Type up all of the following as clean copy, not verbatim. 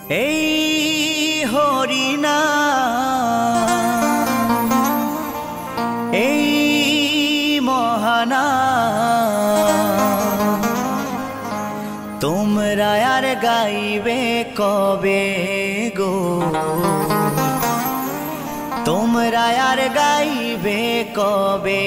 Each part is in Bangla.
এই হরিনাম এই মহানাম তোমরা আর গাইবে কবে গো, তোমরা আর গাইবে কবে।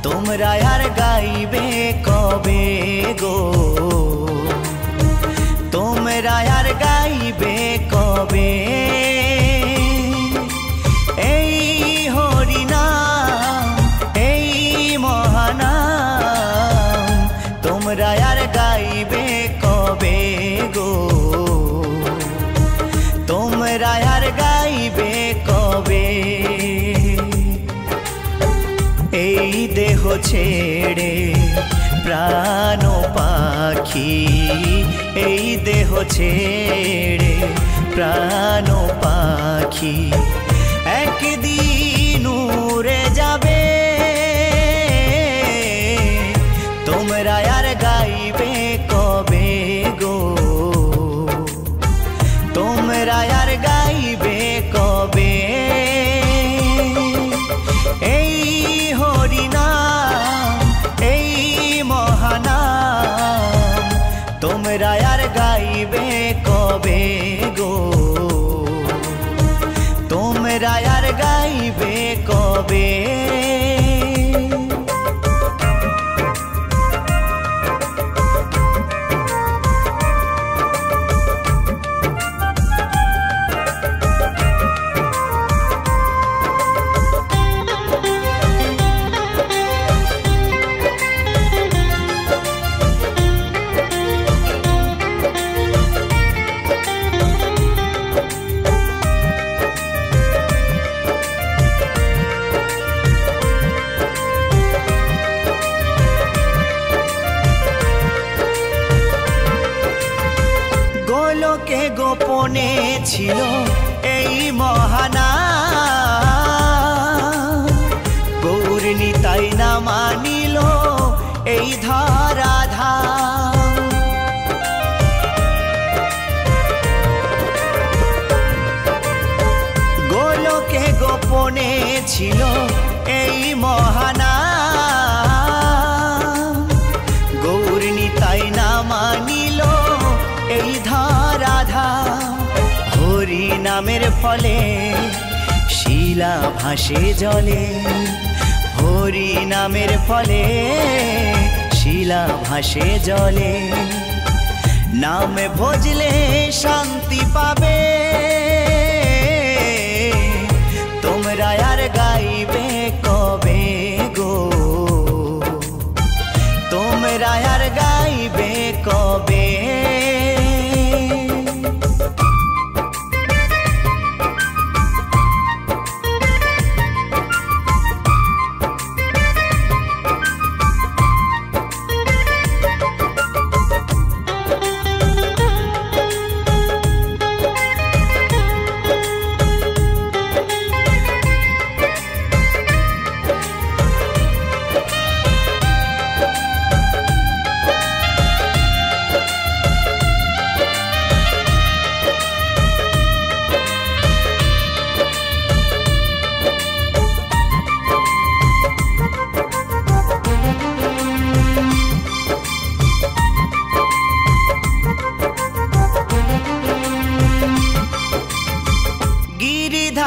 তোমরা আর গাইবে কবে গো, তোমরা আর গাইবে কবে। এই হরিনাম এই মহানাম তোমরা আর গাইবে কবে গো, তোমরা আর গাইবে কবে। এই দেহ ছেড়ে প্রাণ পাখি, এই দেহ ছেড়ে প্রাণ পাখি একদিন উড়ে যাবে। তোমরা আর গাইবে কবে গো, তোমরা আর গাইবে কবে। এই হরিনাম এই মহানাম তোমরা আর গাইবে কবে গো, তোমরা আর গাইবে কবে। গোলকে গোপনে ছিল এই মহানাম, গৌর নিতাই না মানিল এই ধরাধাম। গোলকে গোপনে ছিল এই মহানাম, গৌর নিতাই না মানিল এই ধরাধাম। হরি নামের ফলে শিলা ভাসে জলে, হরি নামের ফলে শিলা ভাসে জলে। নাম ভজলে শান্তি পাবে, তোমরা আর গাইবে কবে গো, তোমরা আর গাইবে কবে।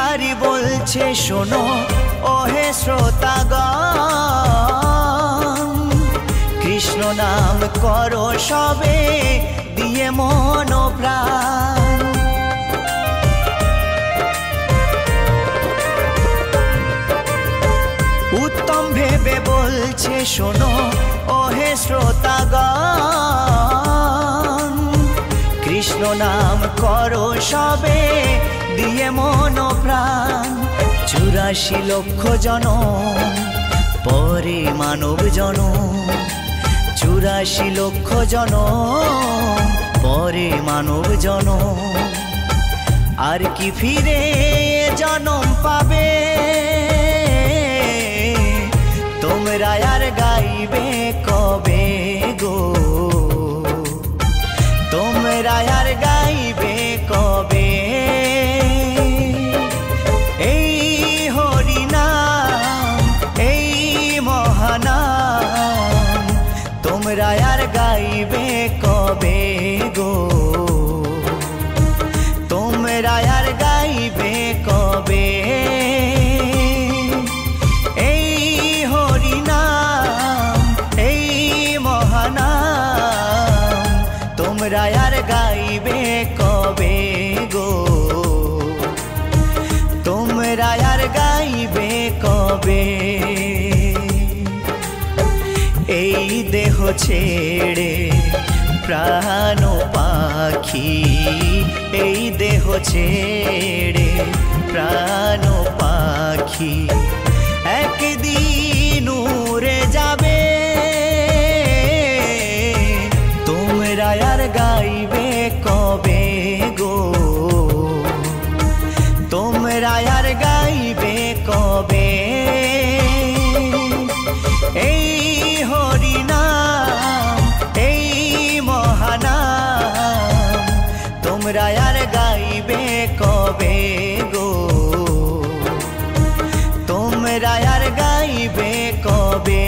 বিহারী বলছে শোনো ওহে শ্রোতাগণ, কৃষ্ণ নাম করো সবে দিয়ে মন প্রাণ। উত্তম ভেবে বলছে শোনো ওহে শ্রোতাগণ, কৃষ্ণ নাম করো সবে দিয়ে মন প্রাণ। 84 লক্ষ জনম পরে মানব জনম, 84 লক্ষ জনম পরে মানব জনম, আর কি ফিরে জনম পাবে তোমরা আর গাইবে কবে গো, তোমরা আর গাইবে কবে। এই হরি নাম এই মহানাম তোমরা আর গাইবে কবে গো, তোমরা আর গাইবে কবে। এই হরি নাম এই মহানাম তোমরা আর গাইবে কবে গো, তোমরা আর গাইবে কবে। এই দেহ ছেড়ে প্রাণ পাখি, এই দেহ ছেড়ে প্রাণ পাখি একদিন উড়ে যাবে, তোমরা আর গাইবে কবে গো, তোমরা আর গাইবে কবে। এই হরি নাম এই মহানাম তোমরা আর গাইবে কবে গো, তোমরা আর গাইবে কবে,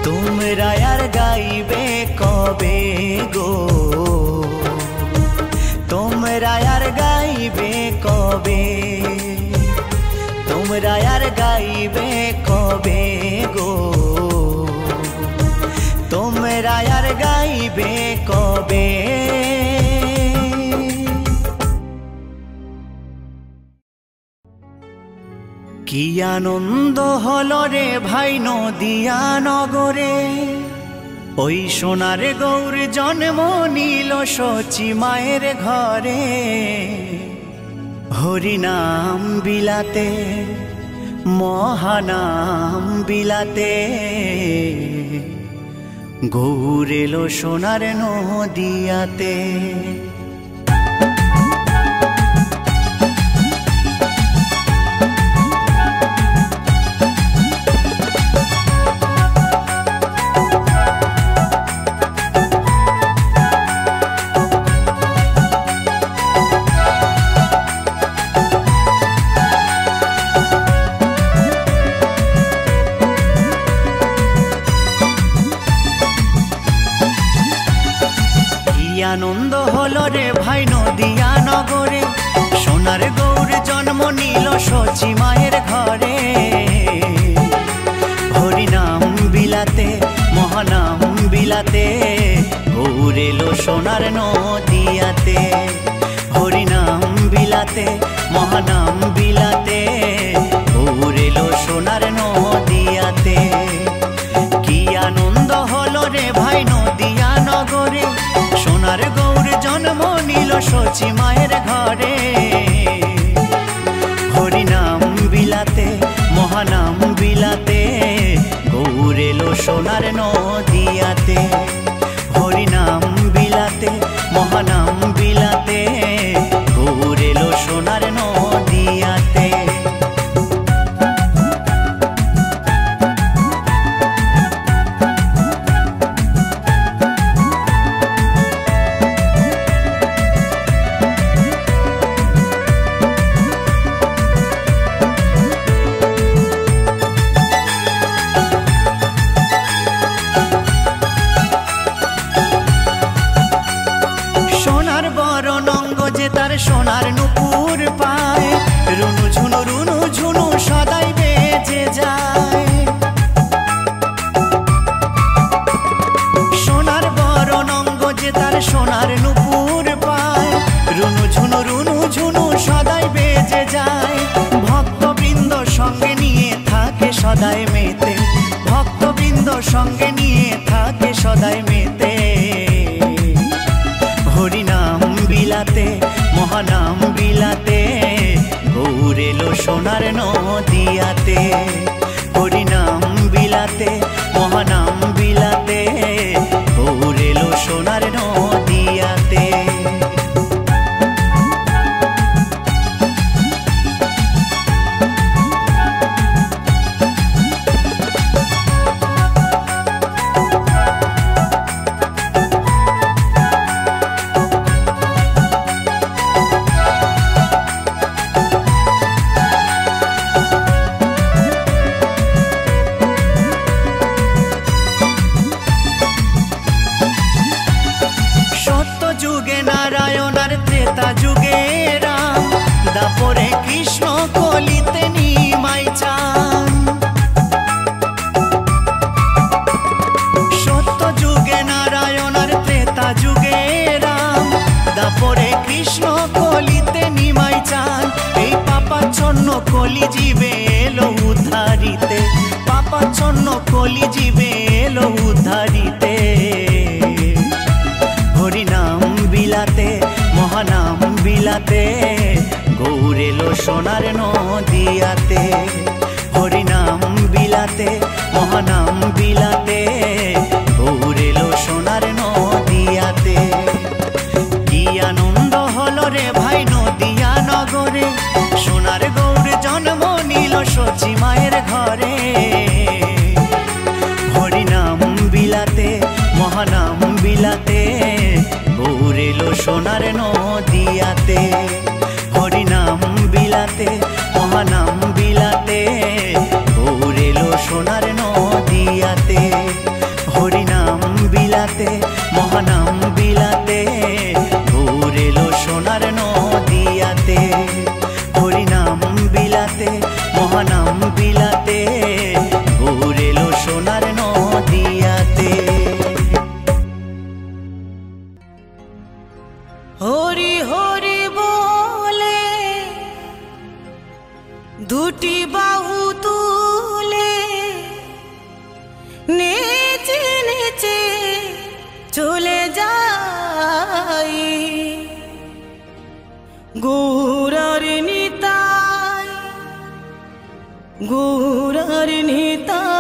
তোমরা আর গাইবে কবে গো, তোমরা আর গাইবে কবে, তোমরা আর গাইবে কবে গো, তোমরা আর গাইবে কবে। কি আনন্দ হলো রে ভাই নদিয়া নগরে, ওই সোনার গৌর জন্ম নিল সচি মায়ের ঘরে। হরিনাম বিলাতে মহানাম বিলাতে, গৌর এলো সোনার নদিয়াতে। আনন্দ হলো রে ভাই নদিয়া নগরে, সোনার গৌর জন্ম নিল সচি মায়ের ঘরে। হরিনাম বিলাতে মহানাম বিলাতে, গৌর এলো সোনার নদিয়াতে। হরিনাম বিলাতে মহানাম বিলাতে, গৌর এলো সোনার নদিয়াতে। কি আনন্দ হলো রে ভাই নদিয়া নগরে, সোনার গৌর জন্ম নিল সচি মায়ের ঘরে। হরিনাম বিলাতে মহানাম বিলাতে, গৌর এলো সোনার নদিয়াতে। হরিনাম বিলাতে মহানাম বিলাতে, গৌর এলো সোনার নদিয়া। সদাই মেতে, ভক্তবৃন্দ সঙ্গে নিয়ে থাকে সদাই মেতে। হরিনাম বিলাতে মহানাম বিলাতে, গৌর এলো সোনার নদিয়াতে। হরিনাম বিলাতে মহানাম বিলাতে, গৌর এলো সোনার নদিয়াতে। যুগে নারায়ণ আর ত্রেতা যুগে রাম, দাপরে কৃষ্ণ কলিতে নিমাই চান। সত্য যুগে নারায়ণ আর ত্রেতা যুগে রাম, দাপরে কৃষ্ণ কলিতে নিমাই চান। এই পাপাচ্ছন্ন কলি জীবে এলো উদ্ধারিতে, পাপাচ্ছন্ন কলি জীবে এলো উদ্ধারিতে। হরিনাম বিলাতে মহানাম বিলাতে, গৌর এলো সোনার নদিয়াতে। হরিনাম বিলাতে মহানাম বিলাতে, গৌর এলো সোনার নদিয়াতে। কি আনন্দ হলো রে ভাই নদিয়া নগরে, সোনার গৌর জন্ম নিল সচি মায়ের ঘরে। হরিনাম বিলাতে মহানাম বিলাতে, গৌর এলো সোনার নদিয়াতে। হরিনাম বিলাতে মহানাম বিলাতে, গৌর এলো সোনার নদিয়াতে। হরিনাম বিলাতে মহানাম বিলাতে, গৌর এলো সোনার নদিয়াতে। হরিনাম বিলাতে মহানাম বিলাতে, গৌর এলো সোনার নদিয়াতে। হরি হরি বলে দুটি বাহু তুলে, নেচে নেচে চলে যাই। গৌরার নিতাই গৌরার নিতাই।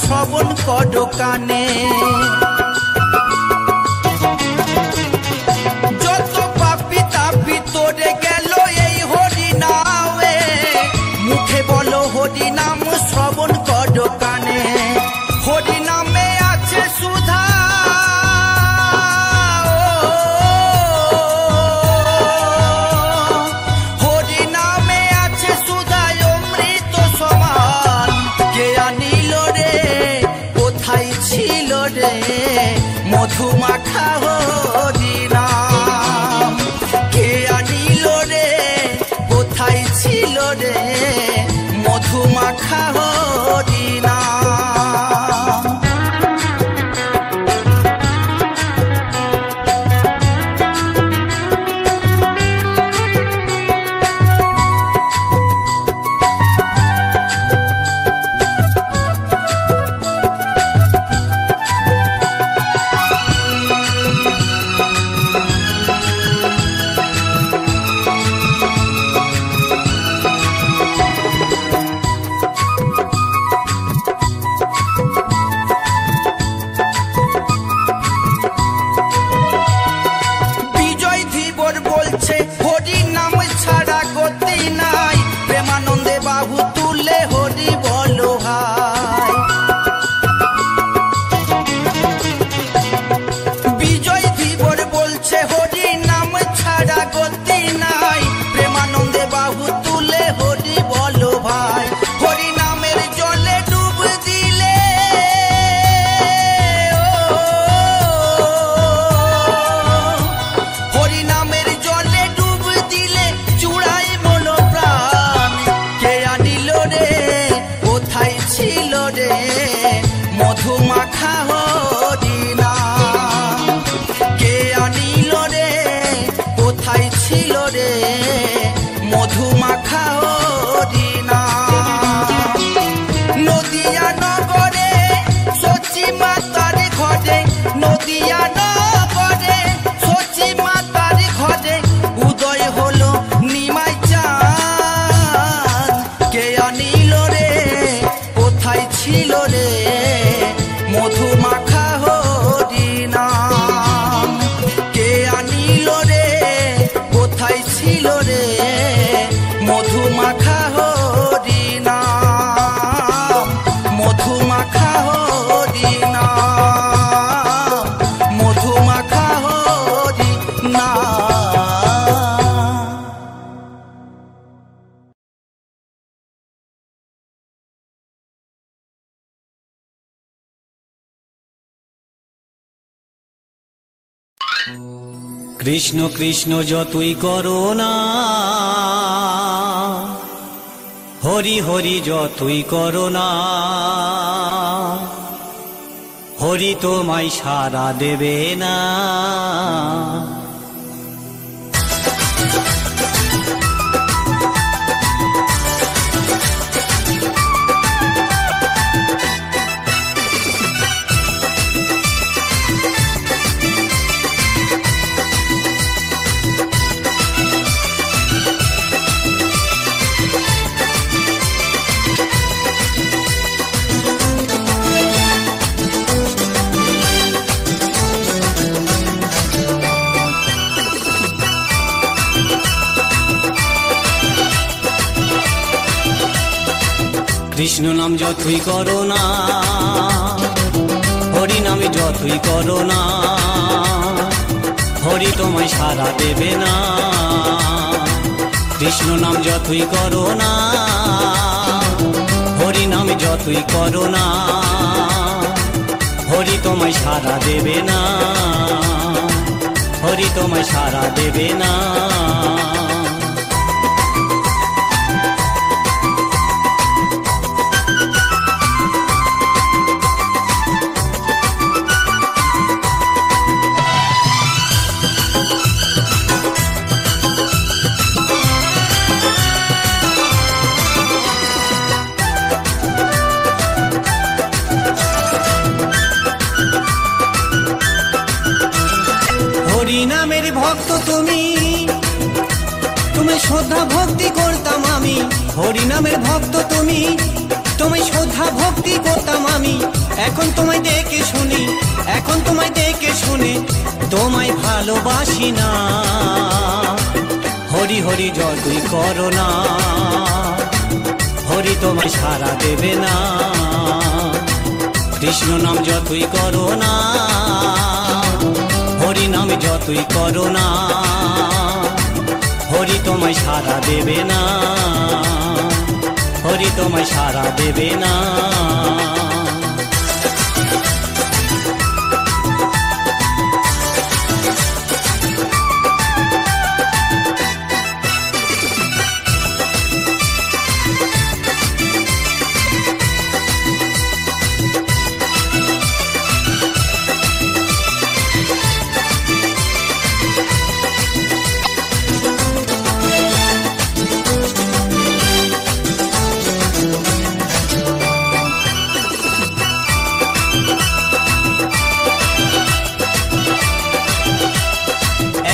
শ্রবণ করো কানে। যত পাপি তাপি তোরে গেল এই হরি নামে, মুখে বলো হরি নাম শ্রবণ করো কানে। হরি নামে আছে সুধা, হরি নামে আছে সুধা অমৃত সমান। কে আনিল রে কোথায় ছিল রে মধু মাখা হরি নাম। কে আনিল রে কোথায় ছিল রে মধু মাখা হরি নাম। হরি নাম ছাড়া গতি নাই, প্রেমানন্দে বাহু তুলে হরি বলো হাই। বিজয় ধীবর বলছে হরি নাম ছাড়া গতি নাই, প্রেমানন্দে বাহু তুলে হরি বলো ভাই। হরি নামের জলে ডুব দিলে, হরি নামের জলে ডুব দিলে চূড়াই মন প্রাণ। কে আনিল রে কোথায় ছিল রে মধু মাখা হরি নাম। কে আনিল রে কোথায় ছিল রে মধু মাখা হরি নাম। নদিয়া নগরে সচি মাতার ঘরে, নদিয়া নগরে সচি মাতার ঘরে উদয় হলো নিমাই চাঁদ। কে আনিল রে কোথায় ছিল রে মধু মাখা হরি নাম। কে আনিল রে কোথায় ছিল রে মধু মাখা হরি নাম। মধু মাখা হরি নাম, মধু মাখা হরি নাম। কৃষ্ণ কৃষ্ণ যতই করো না, হরি হরি যতই করো না, হরি তোমায় সাড়া দেবে না। কৃষ্ণ নাম যতই করো না, হরি নামে যতই করো না, হরি তোমায় সাড়া দেবে না। কৃষ্ণ নাম যতই করো না, হরি নামে যতই করো না, হরি তোমায় সাড়া দেবে না, হরি তোমায় সাড়া দেবে না। হরি নামের ভক্ত তুমি, তুমি শ্রদ্ধা ভক্তি করতাম আমি। হরি নামের ভক্ত তুমি, তুমি শ্রদ্ধা ভক্তি করতাম আমি। এখন তোমায় দেখে শুনি, এখন তোমায় দেখে শুনি তোমায় ভালোবাসি না। হরি হরি যতই করো না, হরি তোমায় সারা দেবে না। কৃষ্ণ নাম যতই করো না, হরি নাম যতই করো না, হরি তোমায় সারা দেবে না, হরি তোমায় সারা দেবে না।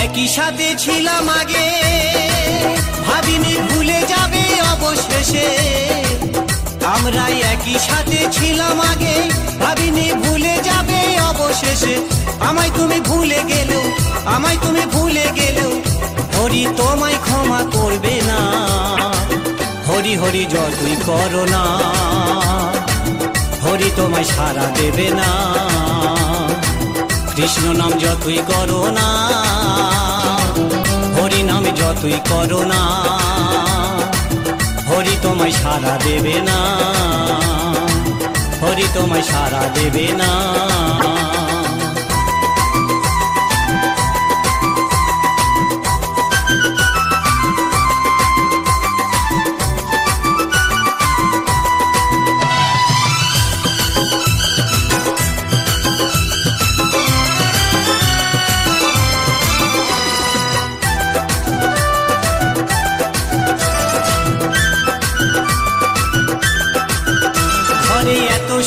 একই সাথে ছিলাম আগে, ভাবিনি ভুলে যাবে অবশেষে। আমরা একই সাথে ছিলাম আগে, ভাবিনি ভুলে যাবে অবশেষে। আমায় তুমি ভুলে গেলেও, আমায় তুমি ভুলে গেলেও হরি তোমায় ক্ষমা করবে না। হরি হরি যতই করো না, হরি তোমায় সারা দেবে না। কৃষ্ণ নাম যতই করো না, হরি নাম যতই করো না, হরি তোমায় সারা দেবে না, হরি তোমায় সারা দেবে না।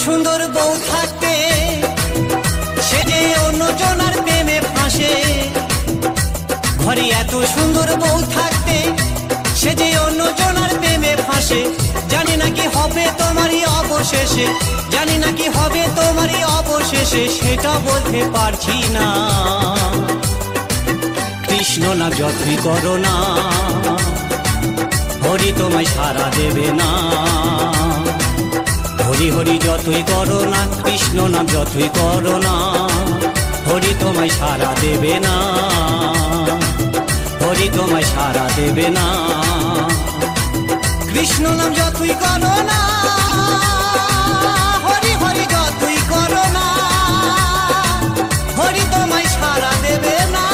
সুন্দর বউ থাকতে সে যে অন্যজনার প্রেমে ফাঁসে। ঘরে এত সুন্দর বউ থাকতে সে যে অন্যজনার প্রেমে ফাঁসে। জানি না কি হবে তোমারই অবশেষে, জানি না কি হবে তোমারই অবশেষে, সেটা বলতে পারছি না। কৃষ্ণ না যতই করো না, হরি তোমায় সারা দেবে না। হরি হরি যতই করো না, কৃষ্ণ নাম যতই করো না, হরি তোমায় সারা দেবে না, হরি তোমায় সারা দেবে না। কৃষ্ণ নাম যতই করো না, হরি হরি যতই করো না, হরি তোমায় সারা দেবে না।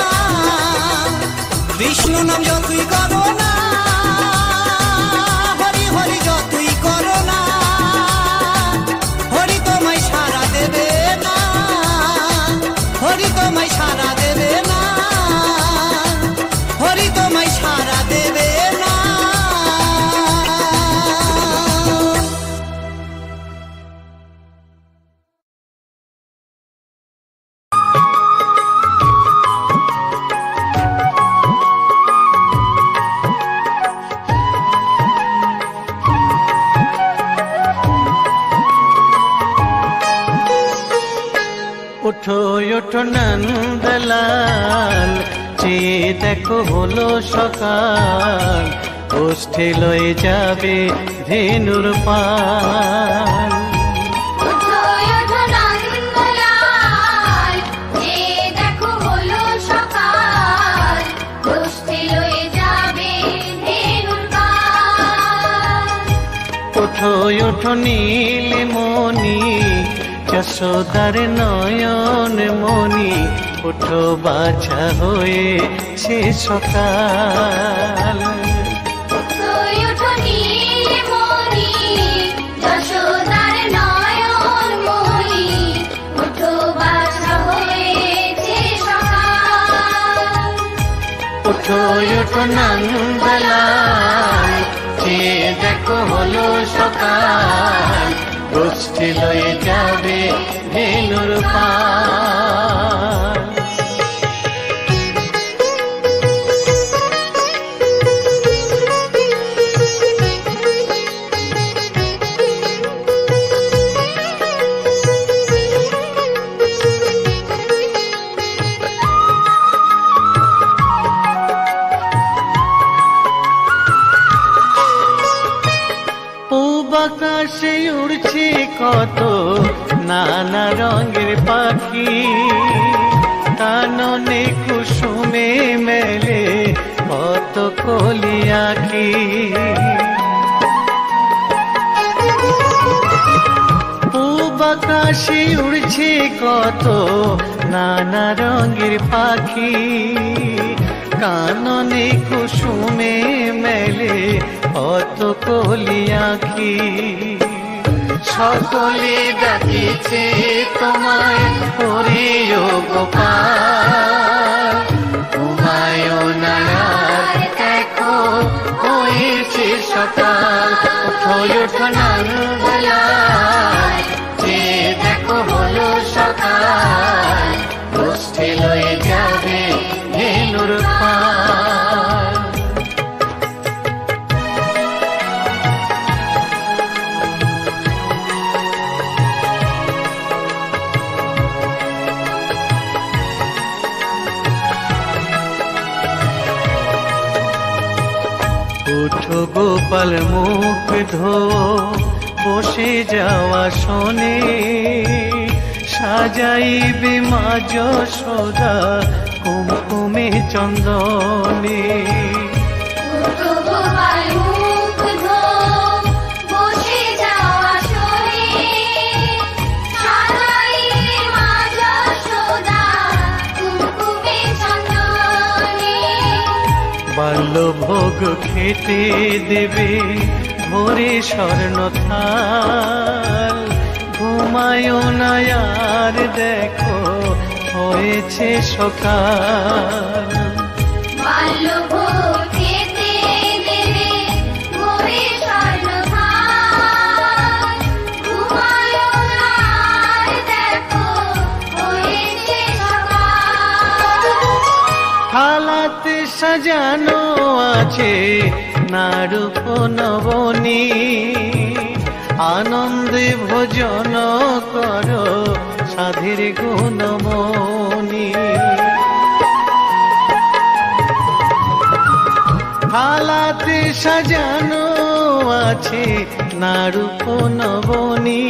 কৃষ্ণ নাম যতই করো না, হরি হরি যতই করো না, হরি তোমায় সারা দেবে না, হরি তোমায় সারা দেবে না, হরি তোমায় সারা দেবে না। ওঠো ওঠো নন্দলাল, চেয়ে দেখো হলো সকাল, ওষ্ঠে লয়ে যাবে ধেনুর পাল। ওঠো ওঠো নন্দলাল, চেয়ে দেখো হলো সকাল, ওষ্ঠে লয়ে যাবে ধেনুর পাল। ওঠো ওঠো নীলমণি, যশোদার নয়ন মণি, ওঠো বাছা হয়েছে সকাল। ওঠো ওঠো নীলমণি, যশোদার নয়ন মণি, ওঠো বাছা হয়েছে সকাল। ওঠো ওঠো নন্দলাল, চেয়ে দেখো হলো সকাল, গোষ্ঠী লয়ে যাবে ধেনুর পাল। কত নানা রঙের পাখি, কাননে কুসুমে মেলে কত কলি আঁখি। পূব আকাশে উড়ছে কত নানা রঙের পাখি, কাননে কুসুমে মেলে কত কলি আঁখি। সকলে ডাকিছে তোমায় হরিও গোপাল, ঘুমায়ো না আর দেখো হয়েছে সকাল। ওঠো ওঠো নানবেলায়, যে দেখো হলো সকাল, গোষ্ঠী লয়ে যাবে ভেলুর পাল। ওঠো গোপাল মুখ ধো, বসে যাওয়া শোনে, সাজাইবে মা যশোদা কুমকুমে চন্দনে। বাল্যভোগ খেতে দেবে ভোরে স্বর্ণ থাল, ঘুমায়ো না আর দেখো হয়েছে সকাল। বাল্যভোগ খেতে দেবে ভোরে স্বর্ণ থাল, ঘুমায়ো না আর দেখো হয়েছে সকাল। থালাতে সাজানো আছে নারূপ নবনী, আনন্দে ভোজন করো সাধের গুণমণি। থালাতে সাজানো আছে নারূপ নবনী,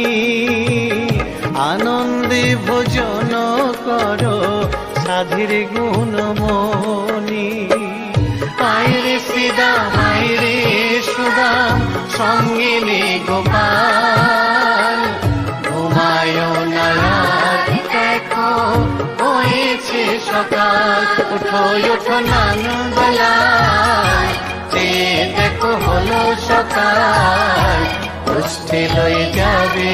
আনন্দে ভোজন করো সাধের গুণমণি। আইরে শ্রীদাম আইরে সুদাম সঙ্গে নে গোপাল, ঘুমায়ো না আর দেখো হয়েছে সকাল। ওঠো ওঠো নানবেলায়, যে দেখো হলো সকাল, গোষ্ঠী লয়ে যাবে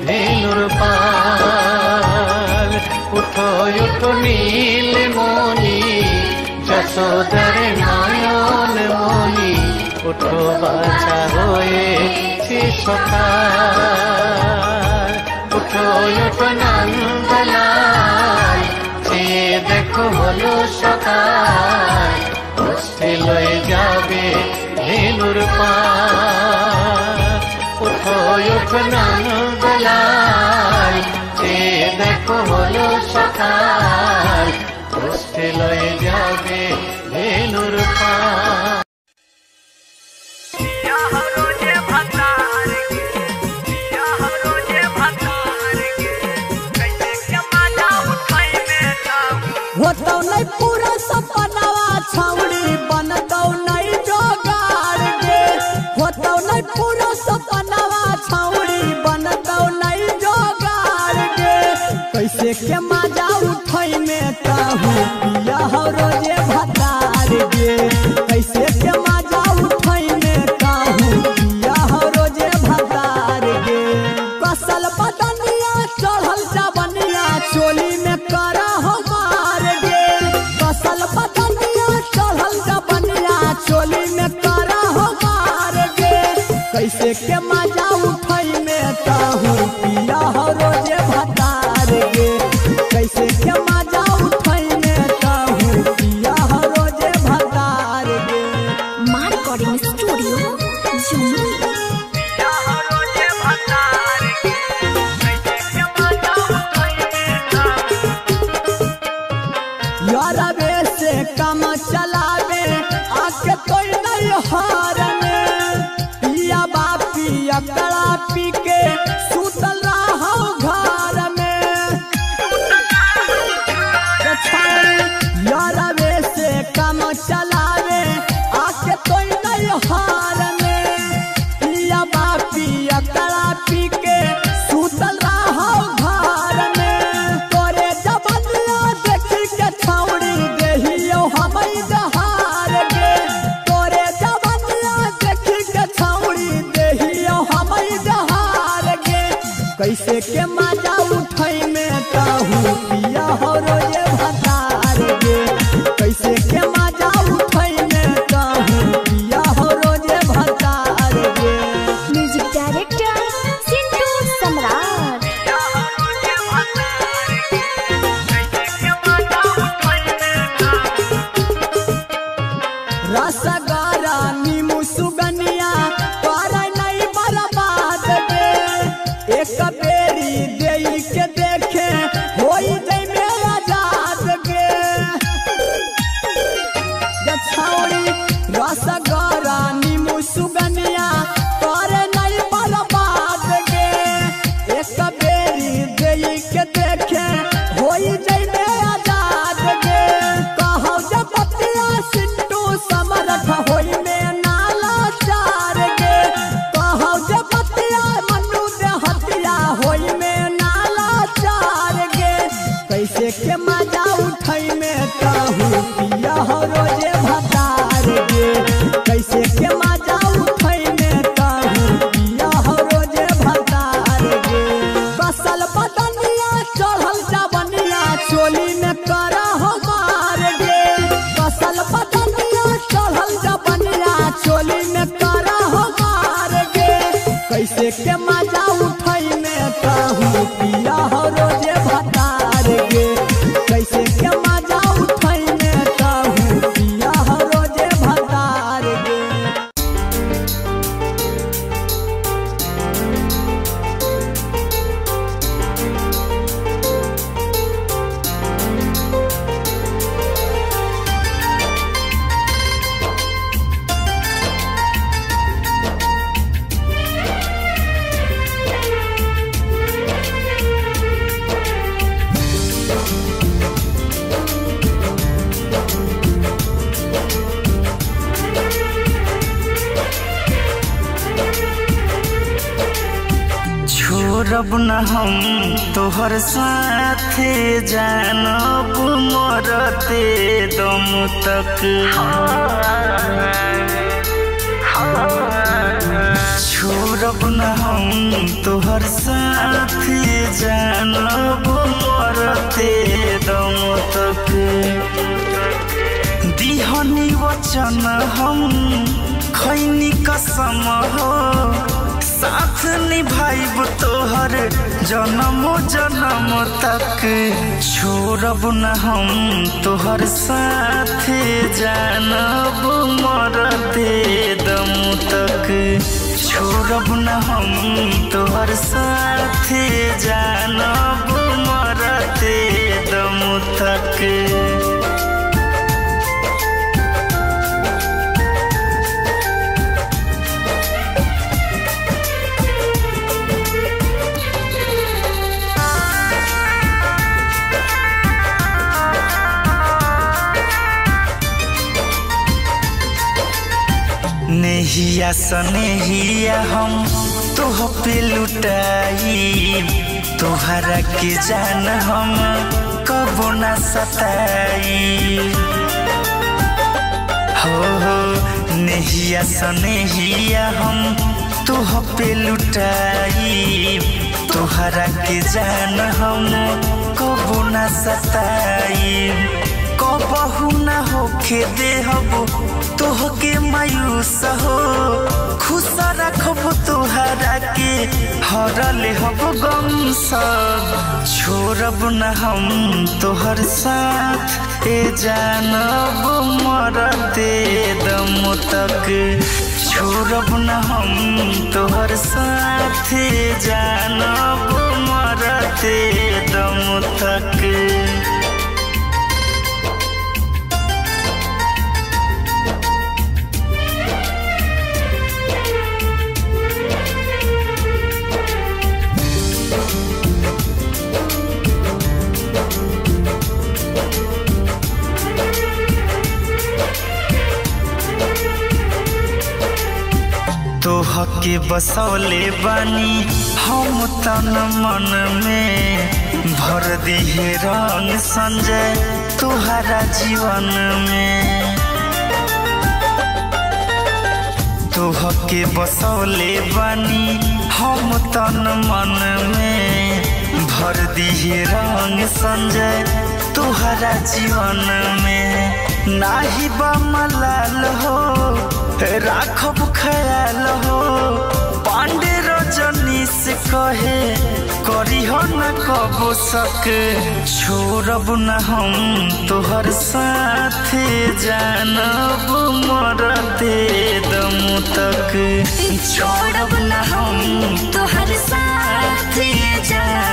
ভেলুর পাল। উঠো উঠো নীলমণি যশোদার নয়ন মণি, উঠো বাছা হয়েছে সকাল। উঠো উঠো নানবেলায়, যে দেখো হলো সকাল, গোষ্ঠী লয়ে যাবে ভেলুর পাল। উঠো উঠো নানবেলায়, যে দেখো হলো সকাল, গোষ্ঠী লয়ে যাবে ভেলুর পাল। होतौ नहीं पूरा सपनावा छौड़ी बनतौ नहीं जोगाड़ गे, होतौ नहीं पूरा सपनावा छौड़ी बनतौ नहीं जोगाड़ गे। कैसे के मजा उठै में ताहू पिया हो रोजे भतार गे, कैसे के मजा उठै में ताहू पिया हो रोजे भतार गे। कसल बदनिया चढ़ल जवनिया चोली में करा हो मार गे, कसल बदनिया चढ़ल जवनिया चोली में करा हो मार गे। कैसे के मजा उठै में ताहू पिया हो रोजे भतार गे, कैसे के मजा उठै में ताहू पिया हो रोजे भतार मजा उठै में कहू पिया हो रोजे भतार गे कैसे के मजा उठै में कहू पिया हो रोजे भतार गे। म्यूजिक डायरेक्टर सिंटू सम्राट। रसगरा नीमू सुगनिया कर नहीं बर्बाद गे एक बेरी देई के देखे होई जई में आजाद गे छौड़ी रसगरा नीमू सुगनिया कर नहीं बर्बाद गे एक बेरी देई के देखे होई जई में आजाद गे कहौ जब पतिया सिंटू समरथ होई में नाला चार गे कहौ जब पतिया मनु दे हतिया होई में नाला चार गे कैसे के मजा उठै में कहू पिया हो रोजे भतार गे कैसे के मजा उठै में कहू पिया हो रोजे भतार गे कसल बदनिया चढ़ल जवनिया चोली में करा हो मार गे कसल बदनिया चढ़ल जवनिया चोली में करा हो मार गे कैसे के मजा उठै में कहू पिया हो रोजे भतार गे कैसे के मजा उठै में कहू पिया हो रोजे भतार गे। छोड़ब न हम तोहर साथे जानब मरते दम तक छोड़ब न हम तोहर साथे जानब मरते दम तक दिहनी वचन हम खैनी कसम हो साथ निभाइब तोहर जन्म जन्म तक छोड़ब न हम तोहर साथे जानब मरते दम तक छोड़ब न हम तोहर साथे जानब मरते दम तक। नेहिया सनेहिया हम तोह पे लुटाई तोहरा के जान हम कबो न सताई हो नेहिया सनेहिया हम तोह पे लुटाई तोहरा के जान हम कबो न सताई कबहू न होखे देहब तोहके मायूस हो खुश रखब तोहरा के हरले हब गम सब छोड़ब न हम तोहर साथ ए जानब मरते दम तक छोड़ब न हम तोहर साथ ए जानब मरते दम तक। तोहके बसौले बानी हम तन मन में भर दिहे रंग संजय तोहरा जीवन में तोहके बसौले बानी हम तन मन में भर दिए रंग संजय तुहरा जीवन में नाही बमलाल हो राखब ख्याल हो पांडे रजनी से कहे करी हो न कबो सक छोड़ब न हम तोहर साथ जानब मरते दम तक छोड़ब न हम तोहर साथ जानब